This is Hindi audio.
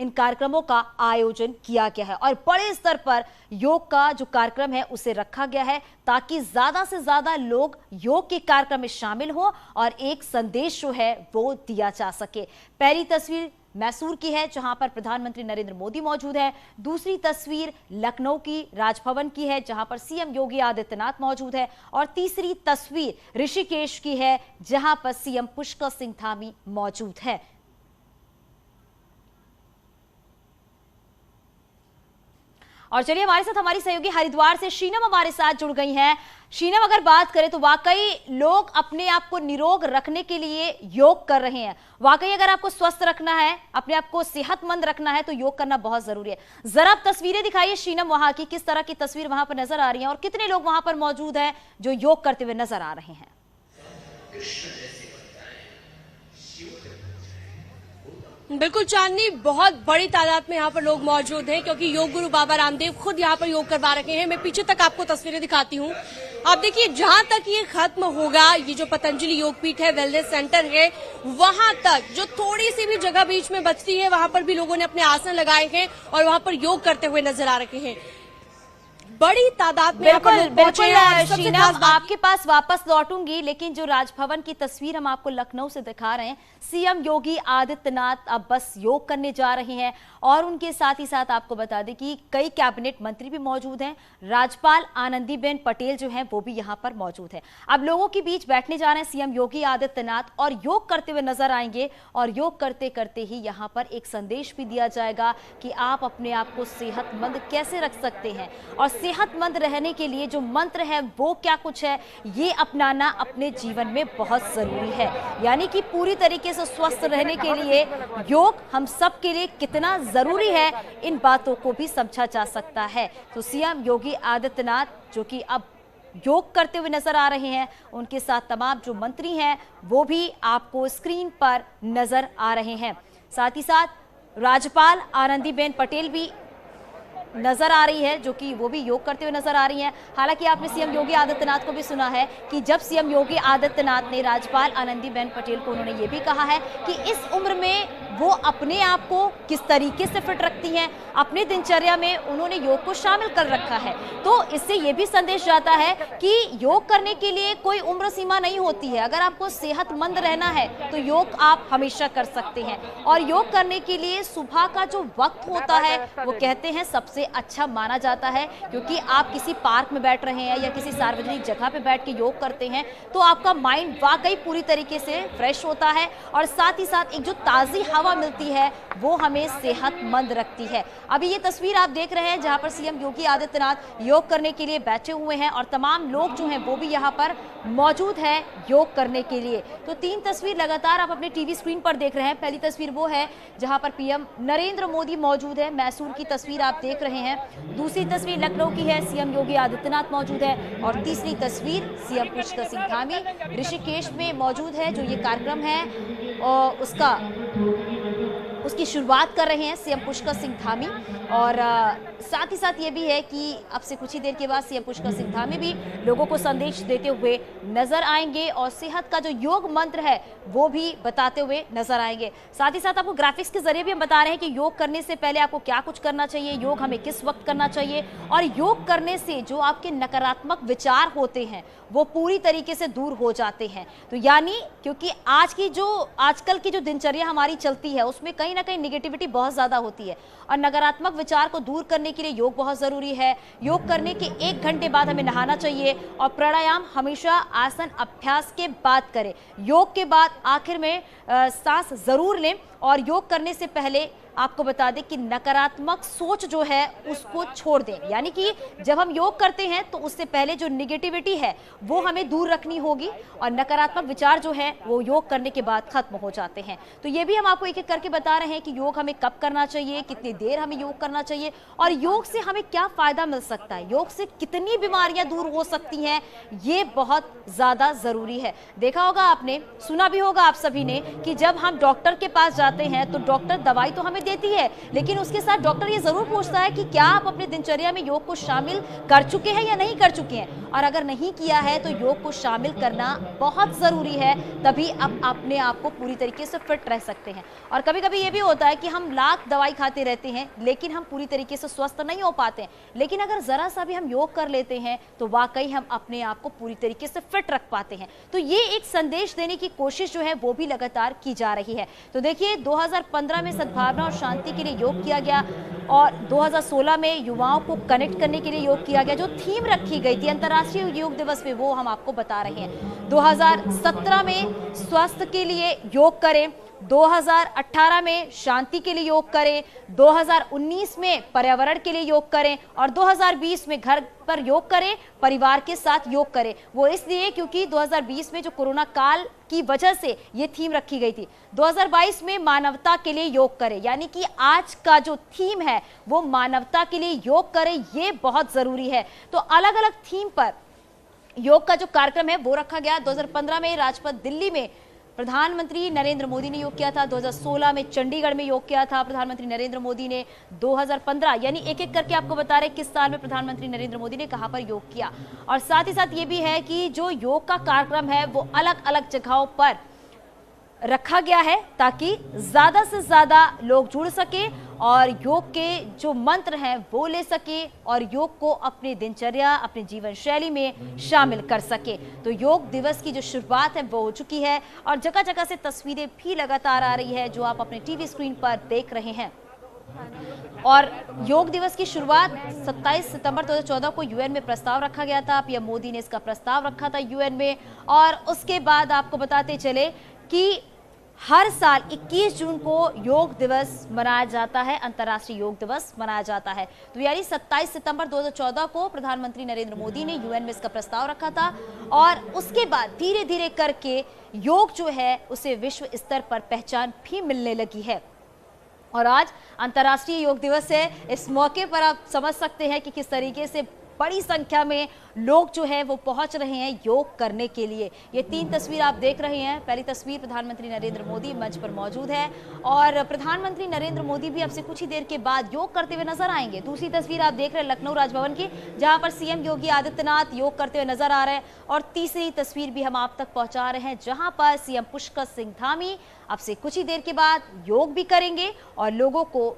इन कार्यक्रमों का आयोजन किया गया है और बड़े स्तर पर योग का जो कार्यक्रम है उसे रखा गया है ताकि ज्यादा से ज्यादा लोग योग के कार्यक्रम में शामिल हो और एक संदेश जो है वो दिया जा सके। पहली तस्वीर मैसूर की है जहां पर प्रधानमंत्री नरेंद्र मोदी मौजूद है। दूसरी तस्वीर लखनऊ की राजभवन की है जहां पर सीएम योगी आदित्यनाथ मौजूद है और तीसरी तस्वीर ऋषिकेश की है जहां पर सीएम पुष्कर सिंह धामी मौजूद है। और चलिए हमारे साथ हमारी सहयोगी हरिद्वार से शीनम हमारे साथ जुड़ गई हैं। शीनम, अगर बात करें तो वाकई लोग अपने आप को निरोग रखने के लिए योग कर रहे हैं। वाकई अगर आपको स्वस्थ रखना है, अपने आप को सेहतमंद रखना है तो योग करना बहुत जरूरी है। जरा आप तस्वीरें दिखाइए शीनम, वहां की किस तरह की तस्वीर वहां पर नजर आ रही है और कितने लोग वहां पर मौजूद हैं जो योग करते हुए नजर आ रहे हैं। बिल्कुल चांदनी, बहुत बड़ी तादाद में यहाँ पर लोग मौजूद हैं क्योंकि योग गुरु बाबा रामदेव खुद यहाँ पर योग करवा रखे हैं। मैं पीछे तक आपको तस्वीरें दिखाती हूँ। आप देखिए, जहां तक ये खत्म होगा, ये जो पतंजलि योगपीठ है, वेलनेस सेंटर है, वहां तक जो थोड़ी सी भी जगह बीच में बचती है वहां पर भी लोगों ने अपने आसन लगाए हैं और वहां पर योग करते हुए नजर आ रखे हैं। बड़ी तादाद में बिल्कुल शीनम, आपके पास वापस लौटूंगी, लेकिन जो राजभवन की तस्वीर हम आपको लखनऊ से दिखा रहे हैं, सीएम योगी आदित्यनाथ अब बस योग करने जा रहे हैं और उनके साथ ही साथ आपको बता दें कि कई कैबिनेट मंत्री भी मौजूद हैं। राज्यपाल आनंदीबेन पटेल जो हैं वो भी यहां पर मौजूद है। अब लोगों के बीच बैठने जा रहे हैं सीएम योगी आदित्यनाथ और योग करते हुए नजर आएंगे और योग करते करते ही यहां पर एक संदेश भी दिया जाएगा कि आप अपने आप को सेहतमंद कैसे रख सकते हैं और सेहतमंद रहने के लिए जो मंत्र है वो क्या कुछ है, ये अपनाना अपने जीवन में बहुत जरूरी है। यानी कि पूरी तरीके से स्वस्थ रहने के लिए योग हम सब के लिए कितना जरूरी है, इन बातों को भी समझा जा सकता है। तो सीएम योगी आदित्यनाथ जो कि अब योग करते हुए नजर आ रहे हैं, उनके साथ तमाम जो मंत्री हैं वो भी आपको स्क्रीन पर नजर आ रहे हैं। साथ ही साथ राज्यपाल आनंदीबेन पटेल भी नजर आ रही है जो कि वो भी योग करते हुए नजर आ रही हैं। हालांकि आपने सीएम योगी आदित्यनाथ को भी सुना है कि जब सीएम योगी आदित्यनाथ ने राज्यपाल आनंदीबेन पटेल को, उन्होंने ये भी कहा है कि इस उम्र में वो अपने आप को किस तरीके से फिट रखती हैं, अपने दिनचर्या में उन्होंने योग को शामिल कर रखा है। तो इससे ये भी संदेश जाता है कि योग करने के लिए कोई उम्र सीमा नहीं होती है। अगर आपको सेहतमंद रहना है तो योग आप हमेशा कर सकते हैं और योग करने के लिए सुबह का जो वक्त होता है वो कहते हैं सबसे अच्छा माना जाता है, क्योंकि आप किसी पार्क में बैठ रहे हैं या किसी सार्वजनिक जगह पे बैठ के योग करते हैं तो आपका माइंड वाकई पूरी तरीके से फ्रेश होता है और साथ ही साथ एक जो ताज़ी हवा मिलती है वो हमें सेहतमंद रखती है। अभी ये तस्वीर आप देख रहे हैं जहां पर सीएम योगी आदित्यनाथ योग करने के लिए बैठे हुए हैं और तमाम लोग जो हैं वो भी यहां पर मौजूद हैं योग करने के लिए। तो तीन तस्वीर लगातार आप अपने टीवी स्क्रीन पर देख रहे हैं। पहली तस्वीर वो है जहां पर पीएम नरेंद्र मोदी मौजूद है, मैसूर की तस्वीर आप देख रहे हैं। दूसरी तस्वीर लखनऊ की है, सीएम योगी आदित्यनाथ मौजूद है और तीसरी तस्वीर सीएम पुष्कर सिंह धामी ऋषिकेश में मौजूद है। जो ये कार्यक्रम है और उसकी शुरुआत कर रहे हैं सीएम पुष्कर सिंह धामी और साथ ही साथ ये भी है कि अब से कुछ ही देर के बाद सीएम पुष्कर सिंह धामी भी लोगों को संदेश देते हुए नजर आएंगे और सेहत का जो योग मंत्र है वो भी बताते हुए नजर आएंगे। साथ ही साथ आपको ग्राफिक्स के जरिए भी हम बता रहे हैं कि योग करने से पहले आपको क्या कुछ करना चाहिए, योग हमें किस वक्त करना चाहिए और योग करने से जो आपके नकारात्मक विचार होते हैं वो पूरी तरीके से दूर हो जाते हैं। तो यानी क्योंकि आजकल की जो दिनचर्या हमारी चलती है उसमें कहीं ना कहीं निगेटिविटी बहुत ज्यादा होती है और नकारात्मक विचार को दूर करने के लिए योग बहुत जरूरी है। योग करने के 1 घंटे बाद हमें नहाना चाहिए और प्राणायाम हमेशा आसन अभ्यास के बाद करें। योग के बाद आखिर में सांस जरूर लें और योग करने से पहले आपको बता दें कि नकारात्मक सोच जो है उसको छोड़ दें। यानी कि जब हम योग करते हैं तो उससे पहले जो निगेटिविटी है वो हमें दूर रखनी होगी और नकारात्मक विचार जो है वो योग करने के बाद खत्म हो जाते हैं। तो ये भी हम आपको एक एक करके बता रहे हैं कि योग हमें कब करना चाहिए, कितनी देर हमें योग करना चाहिए और योग से हमें क्या फायदा मिल सकता है, योग से कितनी बीमारियां दूर हो सकती हैं, ये बहुत ज्यादा जरूरी है। देखा होगा आपने, सुना भी होगा आप सभी ने कि जब हम डॉक्टर के पास जाते जाते हैं तो डॉक्टर दवाई तो हमें देती है, लेकिन उसके साथ डॉक्टर ये जरूर पूछता है कि क्या आप अपने दिनचर्या में योग को शामिल कर चुके हैं या नहीं कर चुके हैं, और अगर नहीं किया है तो योग को शामिल करना बहुत जरूरी है, तभी आप अपने आप को पूरी तरीके से फिट रह सकते हैं। और कभी कभी ये भी होता है कि हम लाख दवाई खाते रहते हैं लेकिन हम पूरी तरीके से स्वस्थ नहीं हो पाते हैं, लेकिन अगर जरा सा भी हम योग कर लेते हैं तो वाकई हम अपने आप को पूरी तरीके से फिट रख पाते हैं। तो ये एक संदेश देने की कोशिश जो है वो भी लगातार की जा रही है। तो देखिए 2015 में सद्भावना और शांति के लिए योग किया गया और 2016 में युवाओं को कनेक्ट करने के लिए योग किया गया। जो थीम रखी गई थी अंतर्राष्ट्रीय योग दिवस पे वो हम आपको बता रहे हैं। 2017 में स्वास्थ्य के लिए योग करें, 2018 में शांति के लिए योग करें, 2019 में पर्यावरण के लिए योग करें और 2020 में घर पर योग करें, परिवार के साथ योग करें। वो इसलिए क्योंकि 2020 में जो कोरोना काल की वजह से ये थीम रखी गई थी। 2022 में मानवता के लिए योग करें, यानी कि आज का जो थीम है वो मानवता के लिए योग करें, ये बहुत जरूरी है। तो अलग अलग थीम पर योग का जो कार्यक्रम है वो रखा गया। 2015 में राजपथ दिल्ली में प्रधानमंत्री नरेंद्र मोदी ने योग किया था। 2016 में चंडीगढ़ में योग किया था प्रधानमंत्री नरेंद्र मोदी ने। 2015 यानी एक एक करके आपको बता रहे किस साल में प्रधानमंत्री नरेंद्र मोदी ने कहां पर योग किया। और साथ ही साथ ये भी है कि जो योग का कार्यक्रम है वो अलग अलग जगहों पर रखा गया है ताकि ज्यादा से ज्यादा लोग जुड़ सके और योग के जो मंत्र हैं वो ले सके और योग को अपने दिनचर्या, अपने जीवन शैली में शामिल कर सके। तो योग दिवस की जो शुरुआत है वो हो चुकी है और जगह जगह से तस्वीरें भी लगातार आ रही है जो आप अपने टीवी स्क्रीन पर देख रहे हैं। और योग दिवस की शुरुआत 27 सितंबर 2014 को यूएन में प्रस्ताव रखा गया था। पीएम मोदी ने इसका प्रस्ताव रखा था यूएन में और उसके बाद आपको बताते चले कि हर साल 21 जून को योग दिवस मनाया जाता है, अंतर्राष्ट्रीय योग दिवस मनाया जाता है। तो यानी 27 सितंबर 2014 को प्रधानमंत्री नरेंद्र मोदी ने यूएन में इसका प्रस्ताव रखा था और उसके बाद धीरे धीरे करके योग जो है उसे विश्व स्तर पर पहचान भी मिलने लगी है। और आज अंतर्राष्ट्रीय योग दिवस है। इस मौके पर आप समझ सकते हैं कि किस तरीके से बड़ी संख्या में लोग जो है वो पहुंच रहे हैं योग करने के लिए। ये 3 तस्वीर आप देख रहे हैं। पहली तस्वीर प्रधानमंत्री नरेंद्र मोदी मंच पर मौजूद है और प्रधानमंत्री नरेंद्र मोदी भी अब से कुछ ही देर के बाद योग करते हुए नजर आएंगे। दूसरी तस्वीर आप देख रहे हैं लखनऊ राजभवन की, जहां पर सीएम योगी आदित्यनाथ योग करते हुए नजर आ रहे हैं। और तीसरी तस्वीर भी हम आप तक पहुंचा रहे हैं जहां पर सीएम पुष्कर सिंह धामी अब से कुछ ही देर के बाद योग भी करेंगे और लोगों को